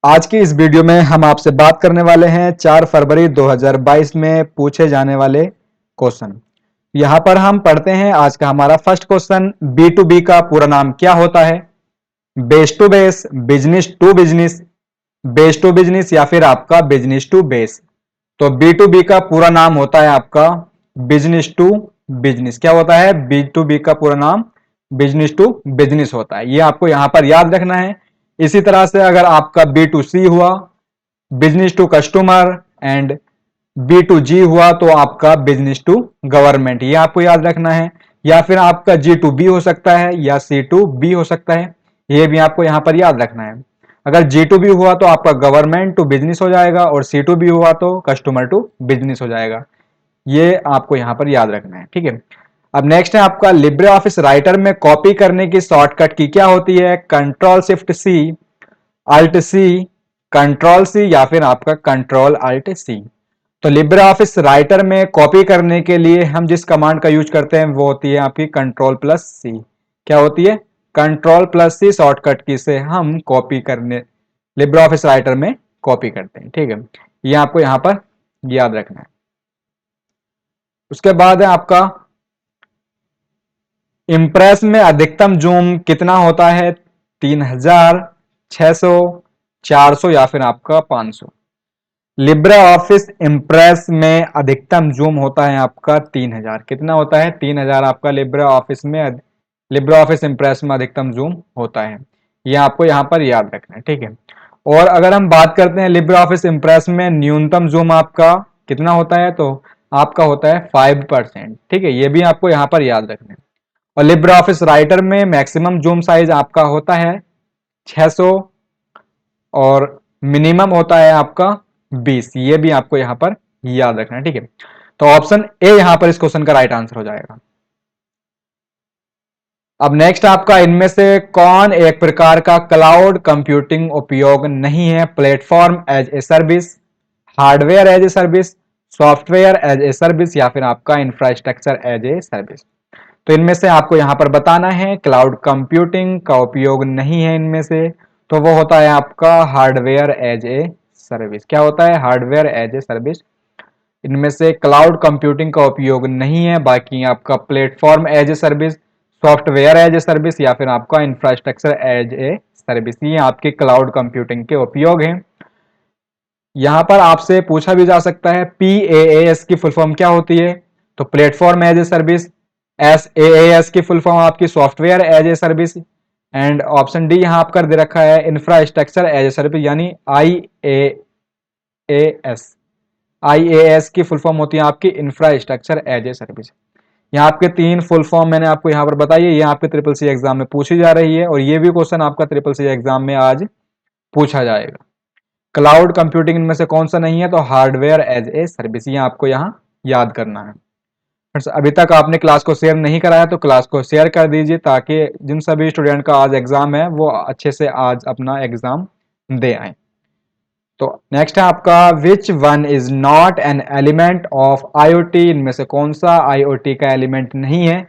आज की इस वीडियो में हम आपसे बात करने वाले हैं 4 फरवरी 2022 में पूछे जाने वाले क्वेश्चन। यहाँ पर हम पढ़ते हैं आज का हमारा first question. B to B का पूरा नाम क्या होता है? Base to base, business to business, base to business या फिर आपका बिजनेस टू बेस। तो बी टू बी का पूरा नाम होता है आपका बिजनेस टू बिजनेस। क्या होता है? बी टू बी का पूरा नाम बिजनेस टू बिजनेस होता है। ये आपको यहां पर याद रखना है। इसी तरह से अगर आपका बी टू सी हुआ, business to customer, and B to G हुआ तो आपका बिजनेस टू गवर्नमेंट, ये आपको याद रखना है। या फिर आपका जी टू बी हो सकता है या सी टू बी हो सकता है, ये भी आपको यहां पर याद रखना है। अगर जी टू बी हुआ तो आपका गवर्नमेंट टू बिजनेस हो जाएगा और सी टू बी हुआ तो कस्टमर टू बिजनेस हो जाएगा। ये आपको यहां पर याद रखना है, ठीक है। अब नेक्स्ट है आपका लिब्रे ऑफिस राइटर में कॉपी करने की शॉर्टकट की क्या होती है? Control shift C, alt C, control C या फिर आपका कंट्रोल अल्ट सी। तो लिब्रे ऑफिस राइटर में कॉपी करने के लिए हम जिस कमांड का यूज करते हैं वो होती है आपकी कंट्रोल प्लस सी। क्या होती है? कंट्रोल प्लस सी शॉर्टकट की से हम कॉपी करने लिब्रे ऑफिस राइटर में कॉपी करते हैं, ठीक है। ये आपको यहां पर याद रखना है। उसके बाद है आपका इम्प्रेस में अधिकतम जूम कितना होता है? 3000, 600, 400 या फिर आपका 500। लिब्रे ऑफिस इम्प्रेस में अधिकतम जूम होता है आपका 3000। कितना होता है? 3000 आपका लिब्रे ऑफिस में लिब्रे ऑफिस इम्प्रेस में अधिकतम जूम होता है। ये आपको यहां पर याद रखना है, ठीक है। और अगर हम बात करते हैं लिब्रे ऑफिस इम्प्रेस में न्यूनतम जूम आपका कितना होता है, तो आपका होता है 5%, ठीक है। ये भी आपको यहां पर याद रखना है। और लिब्रे ऑफिस राइटर में मैक्सिमम जूम साइज आपका होता है 600 और मिनिमम होता है आपका 20। ये भी आपको यहां पर याद रखना है, ठीक है। तो ऑप्शन ए यहां पर इस क्वेश्चन का राइट आंसर हो जाएगा। अब नेक्स्ट आपका इनमें से कौन एक प्रकार का क्लाउड कंप्यूटिंग उपयोग नहीं है? Platform as a service, hardware as a service, software as a service या फिर आपका इंफ्रास्ट्रक्चर एज ए सर्विस। तो इनमें से आपको यहां पर बताना है क्लाउड कंप्यूटिंग का उपयोग नहीं है इनमें से, तो वो होता है आपका हार्डवेयर एज ए सर्विस। क्या होता है? Hardware as a service. इनमें से क्लाउड कंप्यूटिंग का उपयोग नहीं है। बाकी आपका platform as a service, software as a service या फिर आपका इंफ्रास्ट्रक्चर एज ए सर्विस, ये आपके क्लाउड कंप्यूटिंग के उपयोग हैं। यहां पर आपसे पूछा भी जा सकता है PaaS की फुल फॉर्म क्या होती है? तो platform as a service. SaaS की फुल फॉर्म आपकी software as a service. And option D यहां आप कर दे रखा है इंफ्रास्ट्रक्चर एज ए सर्विस, यानी IaaS की फुल फॉर्म होती है आपकी इंफ्रास्ट्रक्चर एज ए सर्विस। यहाँ आपके 3 फुल फॉर्म मैंने आपको यहाँ पर बताई है। ये आपके ट्रिपल सी एग्जाम में पूछी जा रही है और ये भी क्वेश्चन आपका ट्रिपल सी एग्जाम में आज पूछा जाएगा। क्लाउड कंप्यूटिंग इनमें से कौन सा नहीं है? तो हार्डवेयर एज ए सर्विस, ये आपको यहाँ याद करना है। फ्रेंड्स, अभी तक आपने क्लास को शेयर नहीं कराया तो क्लास को शेयर कर दीजिए ताकि जिन सभी स्टूडेंट का आज एग्जाम है वो अच्छे से आज अपना एग्जाम दे आए। तो नेक्स्ट है आपका which one is not an element of IoT? इनमें से कौन सा IoT का एलिमेंट नहीं है?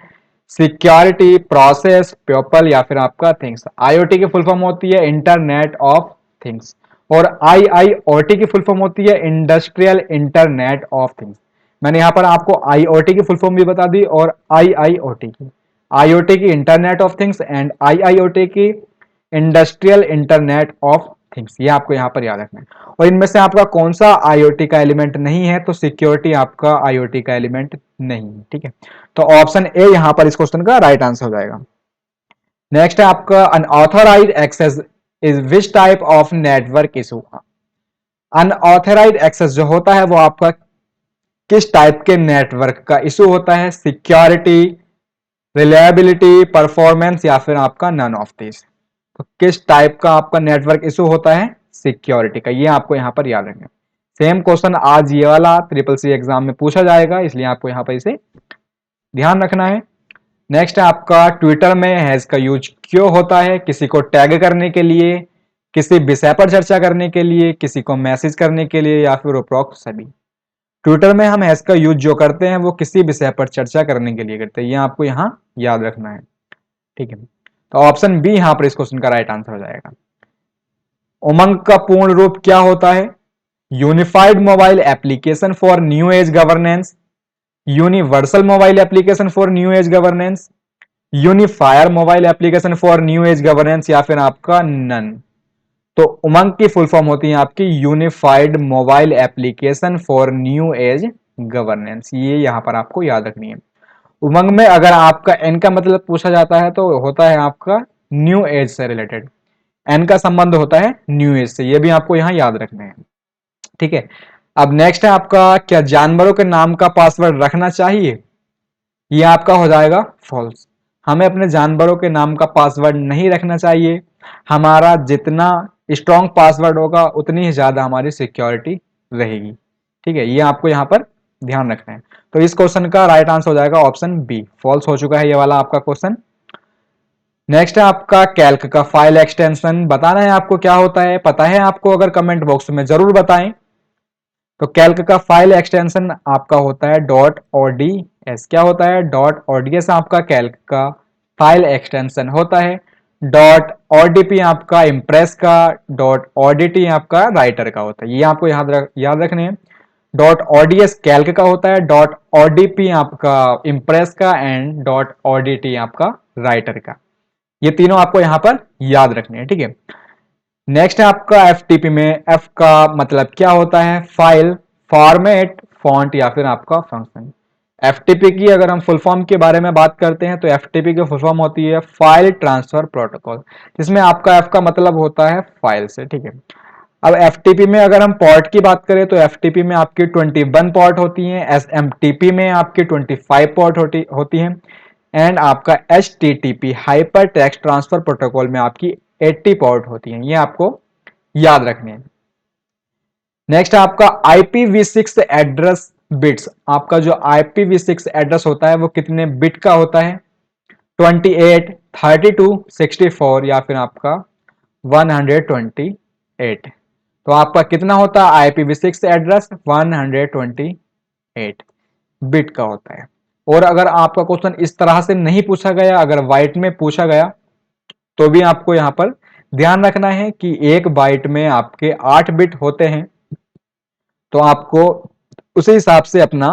सिक्योरिटी, प्रोसेस, पीपल या फिर आपका थिंग्स। IoT की फुल फॉर्म होती है इंटरनेट ऑफ थिंग्स और IIoT की फुल फॉर्म होती है इंडस्ट्रियल इंटरनेट ऑफ थिंग्स। मैंने यहां पर आपको IoT की फुल फॉर्म भी बता दी और IIoT की। IoT की internet of things and IIoT की इंडस्ट्रियल इंटरनेट ऑफ थिंग्स, ये आपको यहां पर याद रखना है। और इनमें से आपका कौन सा IoT का एलिमेंट नहीं है? तो सिक्योरिटी आपका IoT का एलिमेंट नहीं है, ठीक है। तो ऑप्शन ए यहां पर इस क्वेश्चन का राइट आंसर हो जाएगा। नेक्स्ट है आपका unauthorised access is which type of network issue? Unauthorised access जो होता है वो आपका किस टाइप के नेटवर्क का इशू होता है? सिक्योरिटी, रिलायबिलिटी, परफॉर्मेंस या फिर आपका नन ऑफ दिस। तो किस टाइप का आपका नेटवर्क इशू होता है? सिक्योरिटी का। ये आपको यहां पर याद रखना है। सेम क्वेश्चन आज ये वाला ट्रिपल सी एग्जाम में पूछा जाएगा, इसलिए आपको यहां पर इसे ध्यान रखना है। नेक्स्ट है आपका ट्विटर में हैश का यूज क्यों होता है? किसी को टैग करने के लिए, किसी विषय पर चर्चा करने के लिए, किसी को मैसेज करने के लिए या फिर उपरोक्त सभी। ट्विटर में हम हैश का यूज जो करते हैं वो किसी विषय पर चर्चा करने के लिए करते हैं, ये आपको यहां याद रखना है, ठीक है। तो ऑप्शन बी यहां पर इस क्वेश्चन का राइट आंसर हो जाएगा। उमंग का पूर्ण रूप क्या होता है? Unified mobile application for new age governance, universal mobile application for new age governance, unifier mobile application for new age governance, या फिर आपका नन। तो उमंग की फुल फॉर्म होती है आपकी unified mobile application for new age governance, ये यहां पर आपको याद रखनी है। उमंग में अगर आपका एन का मतलब पूछा जाता है तो होता है आपका न्यू एज से रिलेटेड, एन का संबंध होता है न्यू एज से, ये भी आपको यहां याद रखना है। ठीक है, अब नेक्स्ट है आपका, क्या जानवरों के नाम का पासवर्ड रखना चाहिए? ये आपका हो जाएगा फॉल्स। हमें अपने जानवरों के नाम का पासवर्ड नहीं रखना चाहिए। हमारा जितना स्ट्रॉन्ग पासवर्ड होगा उतनी ही ज्यादा हमारी सिक्योरिटी रहेगी। ठीक है, ये आपको यहाँ पर ध्यान रखना है। तो इस क्वेश्चन का राइट आंसर हो जाएगा ऑप्शन बी, फॉल्स हो चुका है ये वाला आपका क्वेश्चन। नेक्स्ट है आपका कैल्क का फाइल एक्सटेंशन, बताना है आपको क्या होता है, पता है आपको? अगर कमेंट बॉक्स में जरूर बताएं। तो कैल्क का फाइल एक्सटेंशन आपका होता है डॉट ओडीएस। क्या होता है? डॉट ओडीएस आपका कैल्क का फाइल एक्सटेंशन होता है। डॉट ओडीपी आपका इम्प्रेस का, डॉट ओडीटी आपका राइटर का होता है, ये आपको याद रखने हैं। डॉट ओडीएस कैल्क का होता है, डॉट ओडीपी आपका इम्प्रेस का, एंड डॉट ओडीटी आपका राइटर का। ये तीनों आपको यहां पर याद रखने हैं। ठीक है, नेक्स्ट है आपका एफटीपी में एफ का मतलब क्या होता है? फाइल, फॉर्मेट, फॉन्ट, या फिर आपका फंक्शन। एफटीपी की अगर हम फुल फॉर्म के बारे में बात करते हैं तो एफटीपी की फुल फॉर्म होती है फाइल ट्रांसफर प्रोटोकॉल, जिसमें आपका एफ का मतलब होता है फाइल से। ठीक है, अब एफटीपी में अगर हम पोर्ट की बात करें तो एफटीपी में आपकी 21 पोर्ट होती हैं, एसएमटीपी में आपकी 25 पोर्ट होती हैं, एंड आपका HTTP hyper text transfer protocol में आपकी 80 पोर्ट होती हैं। ये आपको याद रखने हैं। नेक्स्ट आपका IPv6 एड्रेस बिट्स, आपका जो IPv6 एड्रेस होता है वो कितने बिट का होता है? 28, 32, 64, या फिर आपका 128। तो आपका कितना होता है IPv6 एड्रेस? 128 बिट का होता है। और अगर आपका क्वेश्चन इस तरह से नहीं पूछा गया, अगर वाइट में पूछा गया, तो भी आपको यहां पर ध्यान रखना है कि एक बाइट में आपके 8 बिट होते हैं, तो आपको उसी हिसाब से अपना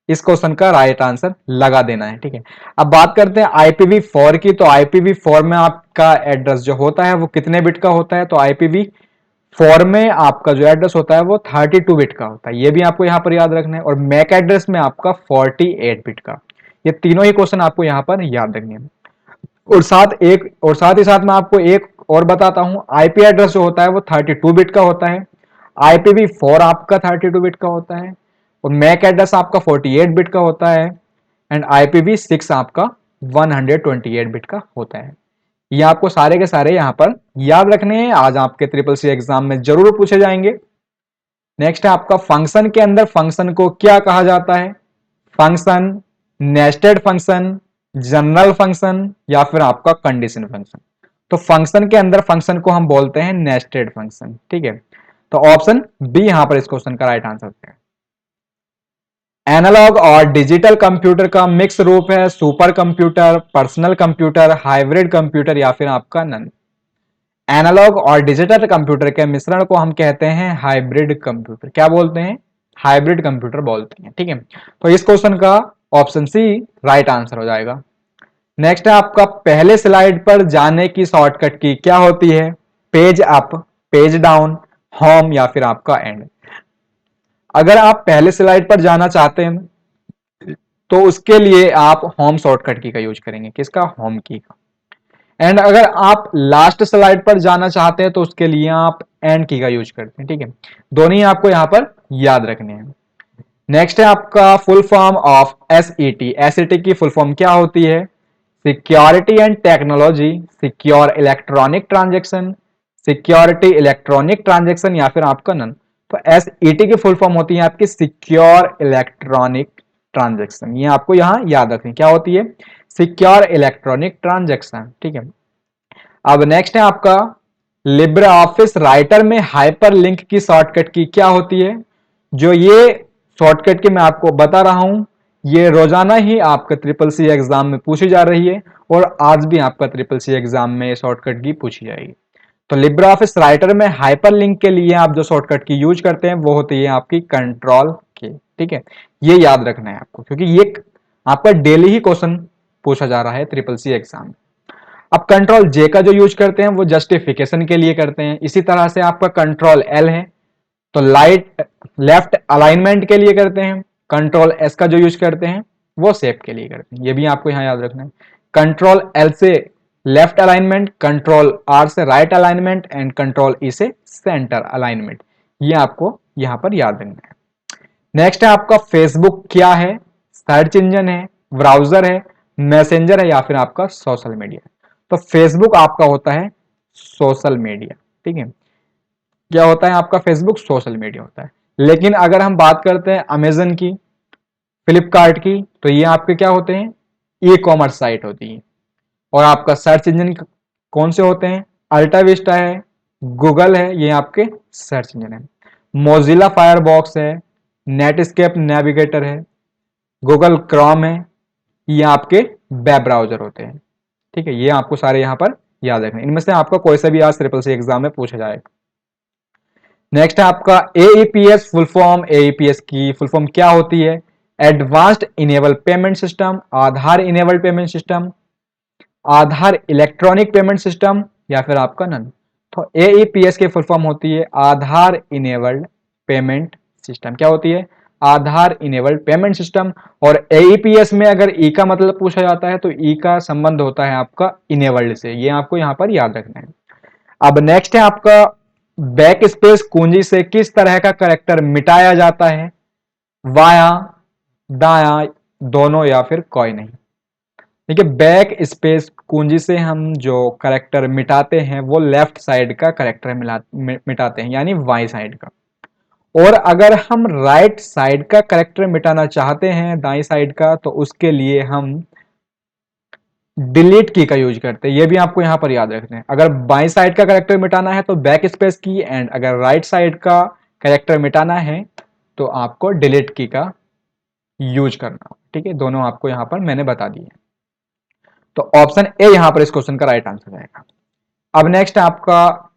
इस क्वेश्चन का राइट आंसर लगा देना है। ठीक है, अब बात करते हैं IPv4 की। तो IPv4 में आपका एड्रेस जो होता है वो कितने बिट का होता है? तो IPv4 में आपका जो एड्रेस होता है वो 32 बिट का होता है, ये भी आपको यहां पर याद रखना है। और मैक एड्रेस में आपका 48 बिट का। ये तीनों ही क्वेश्चन आपको यहां पर याद रखने हैं। और साथ ही साथ मैं आपको एक और बताता हूं, आईपी एड्रेस जो होता है वो 32 बिट का होता है, IPv4 आपका 32 बिट का होता है, और मैक एड्रेस आपका 48 बिट का होता है, एंड IPv6 आपका 128 बिट का होता है। ये आपको सारे के सारे यहाँ पर याद रखने हैं, आज आपके ट्रिपल सी एग्जाम में जरूर पूछे जाएंगे। नेक्स्ट है आपका फंक्शन के अंदर फंक्शन को क्या कहा जाता है? Function, nested function, general function, या फिर आपका कंडीशन फंक्शन। तो फंक्शन के अंदर फंक्शन को हम बोलते हैं नेस्टेड फंक्शन। ठीक है, तो ऑप्शन बी यहां पर इस क्वेश्चन का राइट आंसर है। एनालॉग और डिजिटल कंप्यूटर का मिक्स रूप है super computer, personal computer, hybrid computer, या फिर आपका नन। एनालॉग और डिजिटल कंप्यूटर के मिश्रण को हम कहते हैं हाइब्रिड कंप्यूटर। क्या बोलते हैं? हाइब्रिड कंप्यूटर बोलते हैं। ठीक है, तो इस क्वेश्चन का ऑप्शन सी राइट आंसर हो जाएगा। नेक्स्ट है आपका पहले स्लाइड पर जाने की शॉर्टकट की क्या होती है? Page up, page down, home, या फिर आपका एंड। अगर आप पहले स्लाइड पर जाना चाहते हैं तो उसके लिए आप होम शॉर्टकट की का यूज करेंगे, किसका? होम की का। एंड अगर आप लास्ट स्लाइड पर जाना चाहते हैं तो उसके लिए आप एंड की का यूज करते हैं। ठीक है, दोनों ही आपको यहां पर याद रखने हैं। नेक्स्ट है आपका full form of SET. SET की फुल फॉर्म क्या होती है? Security and technology, secure electronic transaction, security electronic transaction, या फिर आपका नन। तो एसईटी की फुल फॉर्म होती है आपकी सिक्योर इलेक्ट्रॉनिक ट्रांजेक्शन, ये आपको यहां याद रखनी क्या होती है? Secure electronic transaction. ठीक है, अब नेक्स्ट है आपका लिब्रे ऑफिस राइटर में हाइपर लिंक की शॉर्टकट की क्या होती है? जो ये शॉर्टकट की मैं आपको बता रहा हूं, ये रोजाना ही आपका ट्रिपल सी एग्जाम में पूछी जा रही है, और आज भी आपका ट्रिपल सी एग्जाम में शॉर्टकट की पूछी जाएगी। तो लिब्रे ऑफिस राइटर में हाइपरलिंक के लिए आप जो शॉर्टकट की यूज करते हैं वो होती है आपकी कंट्रोल के। ठीक है, ये याद रखना है आपको, क्योंकि ये आपका डेली ही क्वेश्चन पूछा जा रहा है ट्रिपल सी एग्जाम। अब कंट्रोल जे का जो यूज करते हैं वो जस्टिफिकेशन के लिए करते हैं। इसी तरह से आपका कंट्रोल एल है तो लाइट लेफ्ट अलाइनमेंट के लिए करते हैं। कंट्रोल एस का जो यूज करते हैं वो शेप के लिए करते हैं, ये भी आपको यहां याद रखना है। कंट्रोल एल से लेफ्ट अलाइनमेंट, कंट्रोल आर से राइट अलाइनमेंट एंड कंट्रोल ई से सेंटर अलाइनमेंट, ये आपको यहां पर याद रखना है। नेक्स्ट है आपका फेसबुक क्या है, सर्च इंजन है, ब्राउजर है, मैसेंजर है या फिर आपका सोशल मीडिया। तो फेसबुक आपका होता है सोशल मीडिया। ठीक है, क्या होता है आपका फेसबुक, सोशल मीडिया होता है। लेकिन अगर हम बात करते हैं अमेजन की, फ्लिपकार्ट की, तो ये आपके क्या होते हैं, ई कॉमर्स साइट होती है। और आपका सर्च इंजन कौन से होते हैं, अल्टा विस्टा है, गूगल है, ये आपके सर्च इंजन है। मोजिला फायरबॉक्स है, नेटस्केप नेविगेटर है, गूगल क्रोम है, ये आपके वेब ब्राउजर होते हैं। ठीक है, ये आपको सारे यहां पर याद रखने, इनमें से आपका कोई सा भी आज ट्रिपल सी एग्जाम में पूछा जाएगा। नेक्स्ट है आपका एईपीएस फुल फॉर्म। एईपीएस की फुल फॉर्म क्या होती है, एडवांस्ड इनेबल पेमेंट सिस्टम, आधार इनेबल पेमेंट सिस्टम, आधार इलेक्ट्रॉनिक पेमेंट सिस्टम या फिर आपका नन। तो एईपीएस की फुल फॉर्म होती है आधार इनेबल्ड पेमेंट सिस्टम। क्या होती है, आधार इनेबल्ड पेमेंट सिस्टम। और एईपीएस में अगर ई का मतलब पूछा जाता है तो ई का संबंध होता है आपका इनेबल्ड से, ये आपको यहां पर याद रखना है। अब नेक्स्ट है आपका बैक स्पेस कुंजी से किस तरह का करेक्टर मिटाया जाता है, वाया, दाया, दोनों या फिर कोई नहीं। देखिए, बैक स्पेस कुंजी से हम जो करेक्टर मिटाते हैं वो लेफ्ट साइड का करेक्टर मिटाते हैं, यानी वाई साइड का। और अगर हम राइट साइड का करेक्टर मिटाना चाहते हैं, दाई साइड का, तो उसके लिए हम डिलीट की का यूज करते हैं। ये भी आपको यहां पर याद रखना है। अगर बाई साइड का करेक्टर मिटाना है तो बैक स्पेस की, एंड अगर राइट साइड का करेक्टर मिटाना है तो आपको डिलीट की का यूज करना। ठीक है, दोनों आपको यहां पर मैंने बता दिए। तो ऑप्शन ए यहां पर इस क्वेश्चन का राइट आंसर जाएगा। अब नेक्स्ट आपका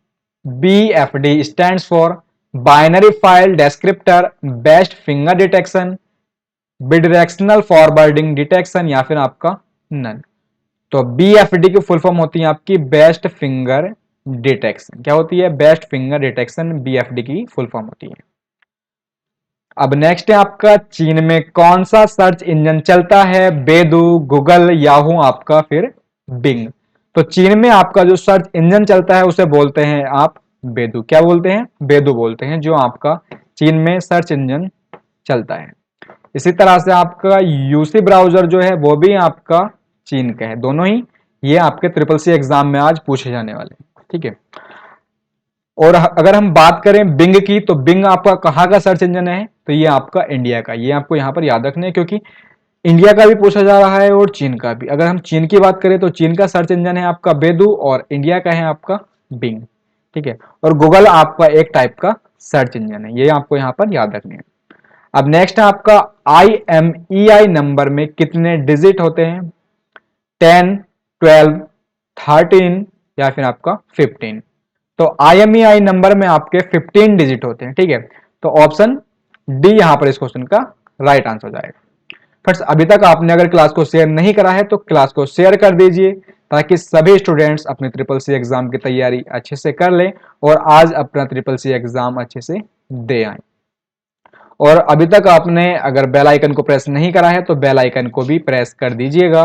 BFD stands for binary file descriptor best finger detection, bidirectional forwarding detection या फिर आपका नन। तो BFD की फुल फॉर्म होती है आपकी बेस्ट फिंगर डिटेक्शन। क्या होती है, बेस्ट फिंगर डिटेक्शन, BFD की फुल फॉर्म होती है। अब नेक्स्ट है आपका चीन में कौन सा सर्च इंजन चलता है, बेदू, गूगल, याहू, आपका फिर बिंग। तो चीन में आपका जो सर्च इंजन चलता है उसे बोलते हैं आप बेदू। क्या बोलते हैं, बेदू बोलते हैं, जो आपका चीन में सर्च इंजन चलता है। इसी तरह से आपका यूसी ब्राउजर जो है वो भी आपका चीन का है। दोनों ही ये आपके ट्रिपल सी एग्जाम में आज पूछे जाने वाले हैं। ठीक है, और अगर हम बात करें बिंग की, तो बिंग आपका कहाँ का सर्च इंजन है, तो ये आपका इंडिया का। ये आपको यहाँ पर याद रखना है, क्योंकि इंडिया का भी पूछा जा रहा है और चीन का भी। अगर हम चीन की बात करें तो चीन का सर्च इंजन है आपका बेदू और इंडिया का है आपका बिंग। ठीक है, और गूगल आपका एक टाइप का सर्च इंजन है, ये आपको यहाँ पर याद रखने हैं। अब नेक्स्ट है आपका IMEI नंबर में कितने डिजिट होते हैं, 10, 12, 13 या फिर आपका 15। तो IMEI नंबर में आपके 15 डिजिट होते हैं। ठीक है, तो ऑप्शन डी यहां पर इस क्वेश्चन का राइट आंसर जाएगा। फ्रेंड्स, अभी तक आपने अगर क्लास को शेयर नहीं करा है तो क्लास को शेयर कर दीजिए, ताकि सभी स्टूडेंट्स अपने ट्रिपल सी एग्जाम की तैयारी अच्छे से कर लें और आज अपना ट्रिपल सी एग्जाम अच्छे से दे आए। और अभी तक आपने अगर बेल आइकन को प्रेस नहीं करा है तो बेल आइकन को भी प्रेस कर दीजिएगा,